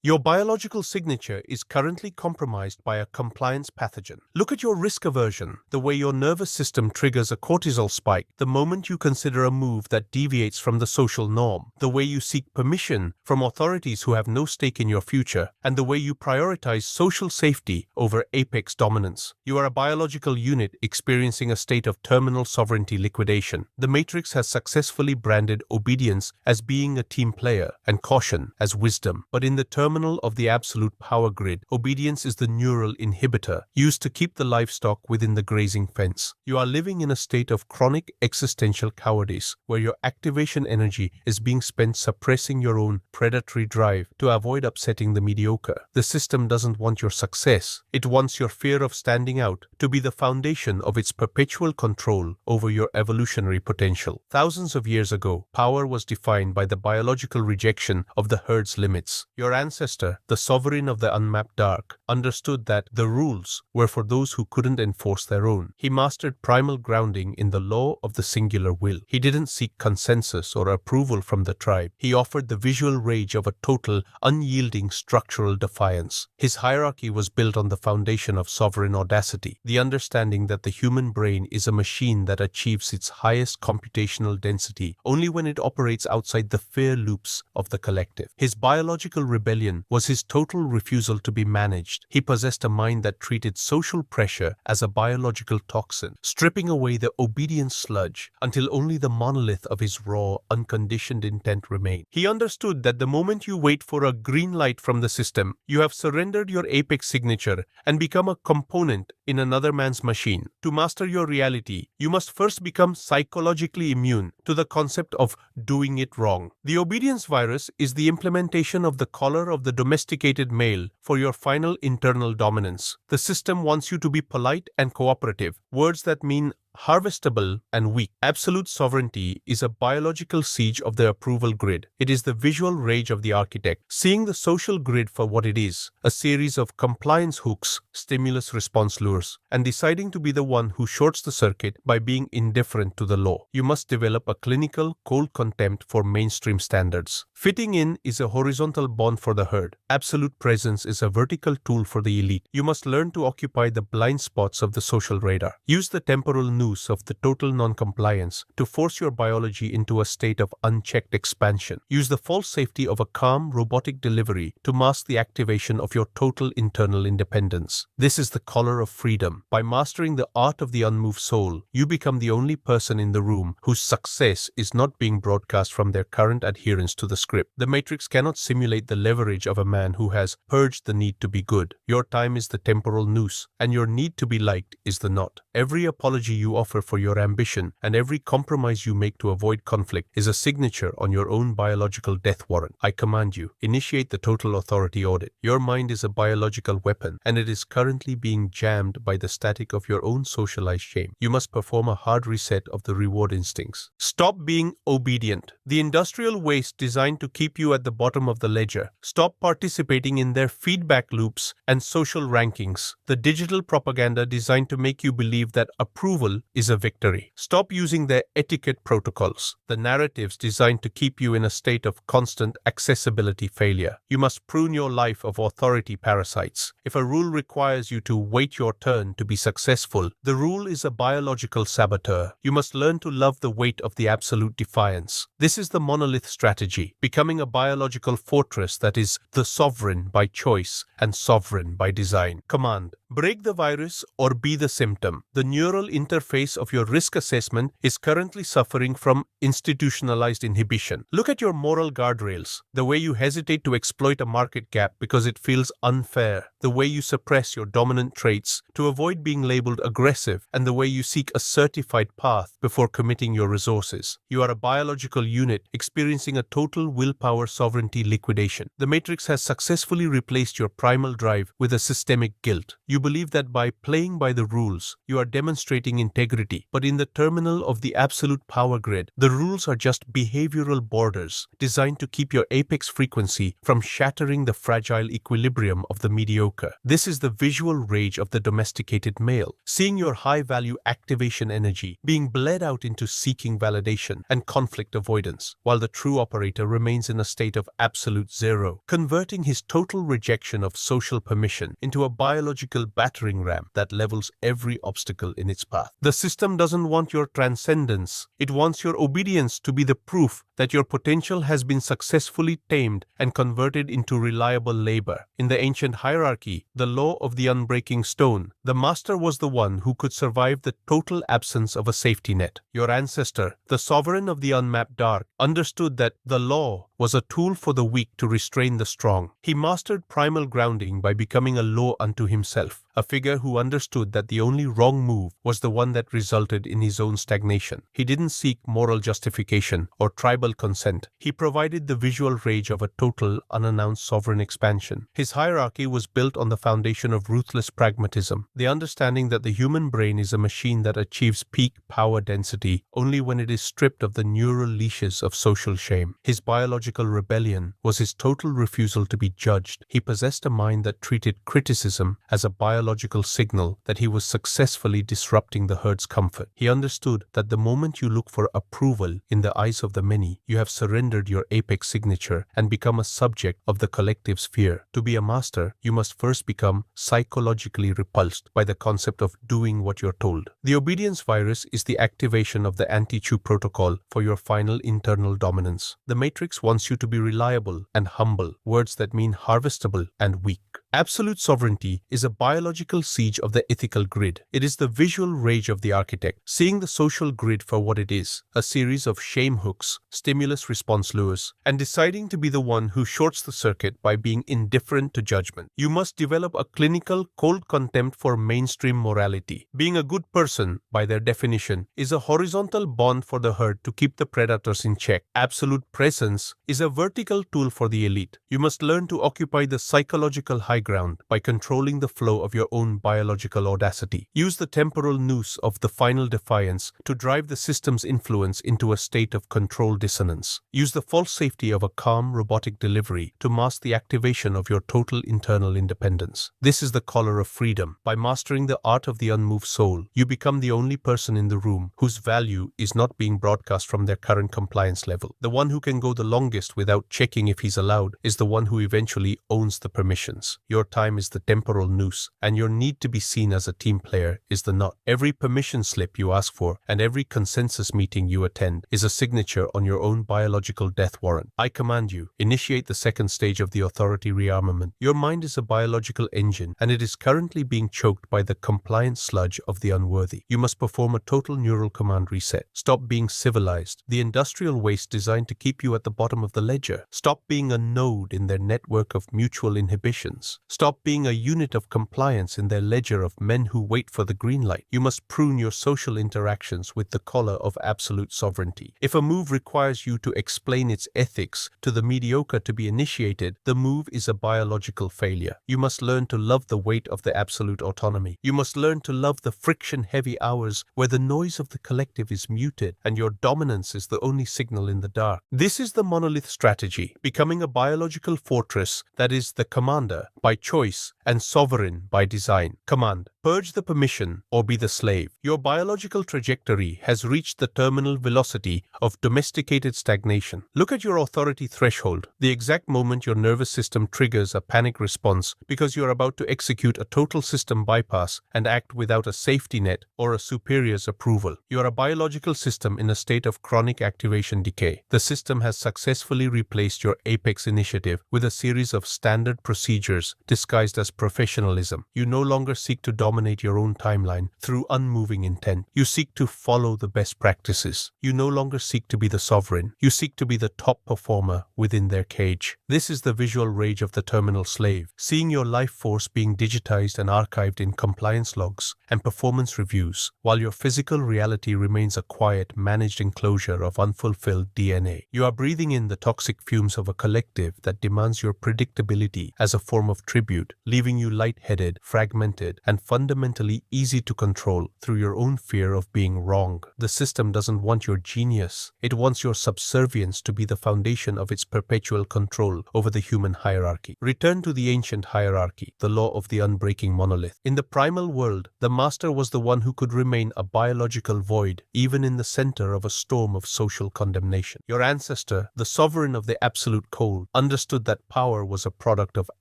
Your biological signature is currently compromised by a compliance pathogen. Look at your risk aversion, the way your nervous system triggers a cortisol spike the moment you consider a move that deviates from the social norm, the way you seek permission from authorities who have no stake in your future, and the way you prioritize social safety over apex dominance. You are a biological unit experiencing a state of terminal sovereignty liquidation. The Matrix has successfully branded obedience as being a team player and caution as wisdom, but in the terminal of the absolute power grid, obedience is the neural inhibitor used to keep the livestock within the grazing fence. You are living in a state of chronic existential cowardice, where your activation energy is being spent suppressing your own predatory drive to avoid upsetting the mediocre. The system doesn't want your success. It wants your fear of standing out to be the foundation of its perpetual control over your evolutionary potential. Thousands of years ago, power was defined by the biological rejection of the herd's limits. Your ancestor, the sovereign of the unmapped dark, understood that the rules were for those who couldn't enforce their own. He mastered primal grounding in the law of the singular will. He didn't seek consensus or approval from the tribe. He offered the visual rage of a total, unyielding structural defiance. His hierarchy was built on the foundation of sovereign audacity, the understanding that the human brain is a machine that achieves its highest computational density only when it operates outside the fear loops of the collective. His biological rebellion was his total refusal to be managed. He possessed a mind that treated social pressure as a biological toxin, stripping away the obedience sludge until only the monolith of his raw, unconditioned intent remained. He understood that the moment you wait for a green light from the system, you have surrendered your apex signature and become a component in another man's machine. To master your reality, you must first become psychologically immune to the concept of doing it wrong. The obedience virus is the implementation of the collar of the domesticated male for your final internal dominance. The system wants you to be polite and cooperative, words that mean harvestable and weak. Absolute sovereignty is a biological siege of the approval grid. It is the visual rage of the architect, seeing the social grid for what it is, a series of compliance hooks, stimulus-response lures, and deciding to be the one who shorts the circuit by being indifferent to the law. You must develop a clinical, cold contempt for mainstream standards. Fitting in is a horizontal bond for the herd. Absolute presence is a vertical tool for the elite. You must learn to occupy the blind spots of the social radar. Use the temporal noose of the total non-compliance to force your biology into a state of unchecked expansion. Use the false safety of a calm, robotic delivery to mask the activation of your total internal independence. This is the color of freedom. By mastering the art of the unmoved soul, you become the only person in the room whose success is not being broadcast from their current adherence to the script. The Matrix cannot simulate the leverage of a man who has purged the need to be good. Your time is the temporal noose, and your need to be liked is the knot. Every apology you offer for your ambition and every compromise you make to avoid conflict is a signature on your own biological death warrant. I command you, initiate the total authority audit. Your mind is a biological weapon, and it is currently being jammed by the static of your own socialized shame. You must perform a hard reset of the reward instincts. Stop being obedient, the industrial waste designed to keep you at the bottom of the ledger. Stop participating in their feedback loops and social rankings, the digital propaganda designed to make you believe that approval is a victory. Stop using their etiquette protocols, the narratives designed to keep you in a state of constant accessibility failure. You must prune your life of authority parasites. If a rule requires you to wait your turn to be successful, the rule is a biological saboteur. You must learn to love the weight of the absolute defiance. This is the monolith strategy, becoming a biological fortress that is the sovereign by choice and sovereign by design. Command: break the virus or be the symptom. The neural interface of your risk assessment is currently suffering from institutionalized inhibition. Look at your moral guardrails, the way you hesitate to exploit a market gap because it feels unfair, the way you suppress your dominant traits to avoid being labeled aggressive, and the way you seek a certified path before committing your resources. You are a biological unit experiencing a total willpower sovereignty liquidation. The Matrix has successfully replaced your primal drive with a systemic guilt. You You believe that by playing by the rules, you are demonstrating integrity. But in the terminal of the absolute power grid, the rules are just behavioral borders designed to keep your apex frequency from shattering the fragile equilibrium of the mediocre. This is the visual rage of the domesticated male, seeing your high-value activation energy being bled out into seeking validation and conflict avoidance, while the true operator remains in a state of absolute zero, converting his total rejection of social permission into a biological battering ram that levels every obstacle in its path. The system doesn't want your transcendence. It wants your obedience to be the proof that your potential has been successfully tamed and converted into reliable labor. In the ancient hierarchy, the law of the unbreaking stone, the master was the one who could survive the total absence of a safety net. Your ancestor, the sovereign of the unmapped dark, understood that the law was a tool for the weak to restrain the strong. He mastered primal grounding by becoming a law unto himself, a figure who understood that the only wrong move was the one that resulted in his own stagnation. He didn't seek moral justification or tribal consent. He provided the visual rage of a total, unannounced sovereign expansion. His hierarchy was built on the foundation of ruthless pragmatism, the understanding that the human brain is a machine that achieves peak power density only when it is stripped of the neural leashes of social shame. His biological rebellion was his total refusal to be judged. He possessed a mind that treated criticism as a biological signal that he was successfully disrupting the herd's comfort. He understood that the moment you look for approval in the eyes of the many, you have surrendered your apex signature and become a subject of the collective's fear. To be a master, you must first become psychologically repulsed by the concept of doing what you're told. The obedience virus is the activation of the anti-chew protocol for your final internal dominance. The matrix wants you to be reliable and humble, words that mean harvestable and weak. Absolute sovereignty is a biological siege of the ethical grid. It is the visual rage of the architect, seeing the social grid for what it is, a series of shame hooks, stimulus-response lures, and deciding to be the one who shorts the circuit by being indifferent to judgment. You must develop a clinical, cold contempt for mainstream morality. Being a good person, by their definition, is a horizontal bond for the herd to keep the predators in check. Absolute presence is a vertical tool for the elite. You must learn to occupy the psychological high ground by controlling the flow of your own biological audacity. Use the temporal noose of the final defiance to drive the system's influence into a state of control dissonance. Use the false safety of a calm robotic delivery to mask the activation of your total internal independence. This is the collar of freedom. By mastering the art of the unmoved soul, you become the only person in the room whose value is not being broadcast from their current compliance level. The one who can go the longest without checking if he's allowed is the one who eventually owns the permissions. Your time is the temporal noose, and your need to be seen as a team player is the knot. Every permission slip you ask for and every consensus meeting you attend is a signature on your own biological death warrant. I command you, initiate the second stage of the authority rearmament. Your mind is a biological engine, and it is currently being choked by the compliance sludge of the unworthy. You must perform a total neural command reset. Stop being civilized, the industrial waste designed to keep you at the bottom of the ledger. Stop being a node in their network of mutual inhibitions. Stop being a unit of compliance in their ledger of men who wait for the green light. You must prune your social interactions with the collar of absolute sovereignty. If a move requires you to explain its ethics to the mediocre to be initiated, the move is a biological failure. You must learn to love the weight of the absolute autonomy. You must learn to love the friction-heavy hours where the noise of the collective is muted and your dominance is the only signal in the dark. This is the monolith strategy, becoming a biological fortress that is the commander by choice and sovereign by design. Command: purge the permission or be the slave. Your biological trajectory has reached the terminal velocity of domesticated stagnation. Look at your authority threshold, the exact moment your nervous system triggers a panic response because you're about to execute a total system bypass and act without a safety net or a superior's approval. You are a biological system in a state of chronic activation decay. The system has successfully replaced your apex initiative with a series of standard procedures disguised as professionalism. You no longer seek to dominate dominate your own timeline through unmoving intent. You seek to follow the best practices. You no longer seek to be the sovereign. You seek to be the top performer within their cage. This is the visual rage of the terminal slave, seeing your life force being digitized and archived in compliance logs and performance reviews, while your physical reality remains a quiet, managed enclosure of unfulfilled DNA. You are breathing in the toxic fumes of a collective that demands your predictability as a form of tribute, leaving you lightheaded, fragmented, and fundamentally easy to control through your own fear of being wrong. The system doesn't want your genius. It wants your subservience to be the foundation of its perpetual control over the human hierarchy. Return to the ancient hierarchy, the law of the unbreaking monolith. In the primal world, the master was the one who could remain a biological void, even in the center of a storm of social condemnation. Your ancestor, the sovereign of the absolute cold, understood that power was a product of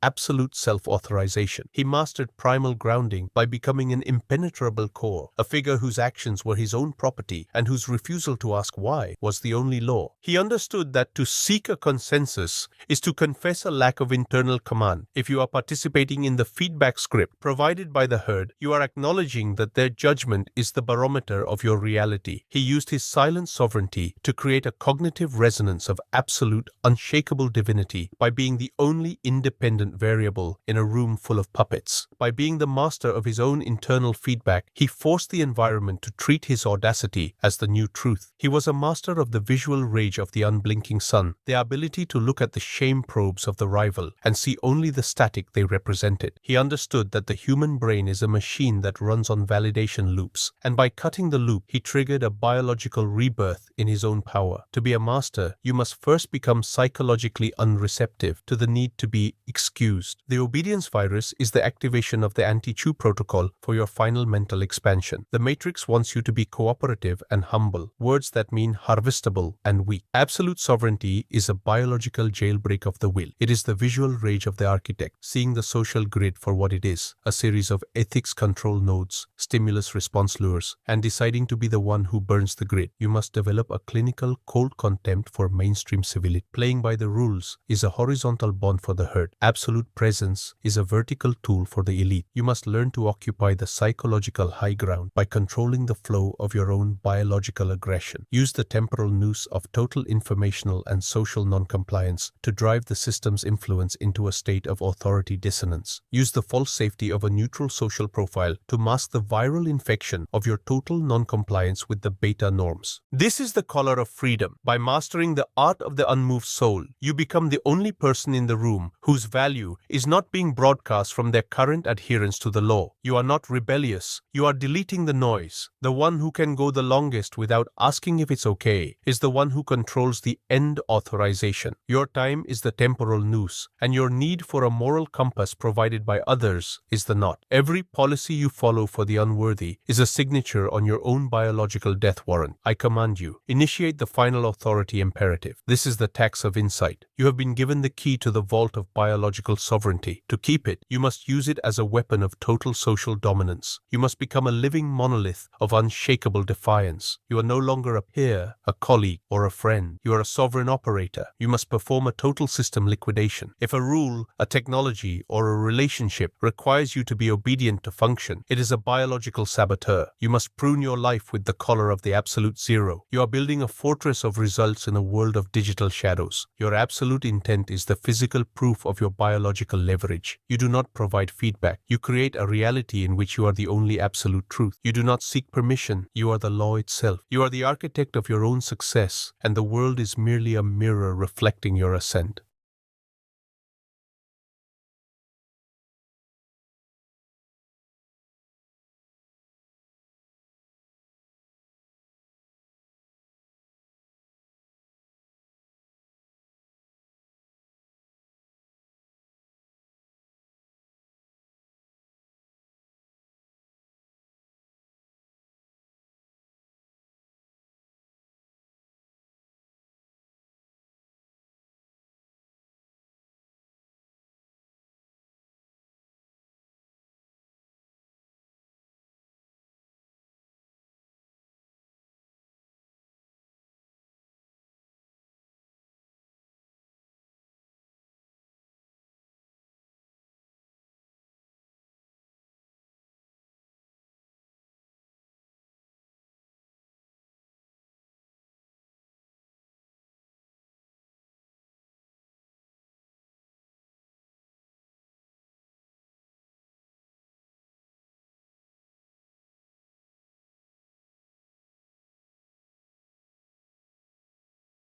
absolute self-authorization. He mastered primal grounding by becoming an impenetrable core, a figure whose actions were his own property and whose refusal to ask why was the only law. He understood that to seek a consensus is to confess a lack of internal command. If you are participating in the feedback script provided by the herd, you are acknowledging that their judgment is the barometer of your reality. He used his silent sovereignty to create a cognitive resonance of absolute, unshakable divinity by being the only independent variable in a room full of puppets. By being the master of his own internal feedback, he forced the environment to treat his audacity as the new truth. He was a master of the visual rage of the unblinking sun, the ability to look at the shame probes of the rival and see only the static they represented. He understood that the human brain is a machine that runs on validation loops, and by cutting the loop, he triggered a biological rebirth in his own power. To be a master, you must first become psychologically unreceptive to the need to be excused. The obedience virus is the activation of the anti-chew protocol for your final mental expansion. The Matrix wants you to be cooperative and humble, words that mean harvestable and weak. Absolute sovereignty is a biological jailbreak of the will. It is the visual rage of the architect, seeing the social grid for what it is, a series of ethics control nodes, stimulus response lures, and deciding to be the one who burns the grid. You must develop a clinical cold contempt for mainstream civility. Playing by the rules is a horizontal bond for the herd. Absolute presence is a vertical tool for the elite. You must learn to occupy the psychological high ground by controlling the flow of your own biological aggression. Use the temporal noose of total informational and social non-compliance to drive the system's influence into a state of authority dissonance. Use the false safety of a neutral social profile to mask the viral infection of your total non-compliance with the beta norms. This is the color of freedom. By mastering the art of the unmoved soul, you become the only person in the room whose value is not being broadcast from their current adherence to the law. You are not rebellious. You are deleting the noise. The one who can go the longest without asking if it's okay is the one who controls the end authorization. Your time is the temporal noose, and your need for a moral compass provided by others is the knot. Every policy you follow for the unworthy is a signature on your own biological death warrant. I command you, initiate the final authority imperative. This is the tax of insight. You have been given the key to the vault of biological sovereignty. To keep it, you must use it as a weapon of total social dominance. You must become a living monolith of unshakable defiance. You are no longer a peer, a colleague, or a friend. You are a sovereign operator. You must perform a total system liquidation. If a rule, a technology, or a relationship requires you to be obedient to function, it is a biological saboteur. You must prune your life with the collar of the absolute zero. You are building a fortress of results in a world of digital shadows. Your absolute intent is the physical proof of your biological leverage. You do not provide feedback. You create a reality in which you are the only absolute truth. You do not seek permission. You are the law itself. You are the architect of your own success, and the world is merely a mirror reflecting your ascent.